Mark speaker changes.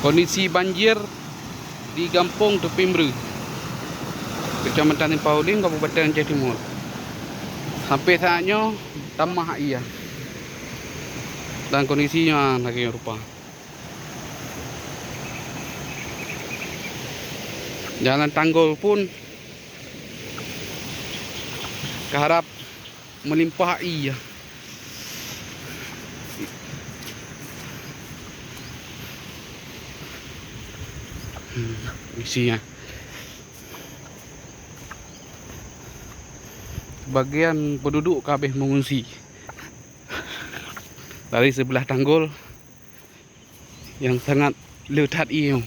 Speaker 1: Kondisi banjir di Kampung Tepimbre, Kecamatan Pauling, Kabupaten Aceh Timur. Sampai saatnya tamah iya. Dan kondisinya lagi rupa. Jalan tanggul pun keharap melimpah iya. Isinya bagian penduduk kabeh mengungsi dari sebelah tanggul yang sangat lebat iyo.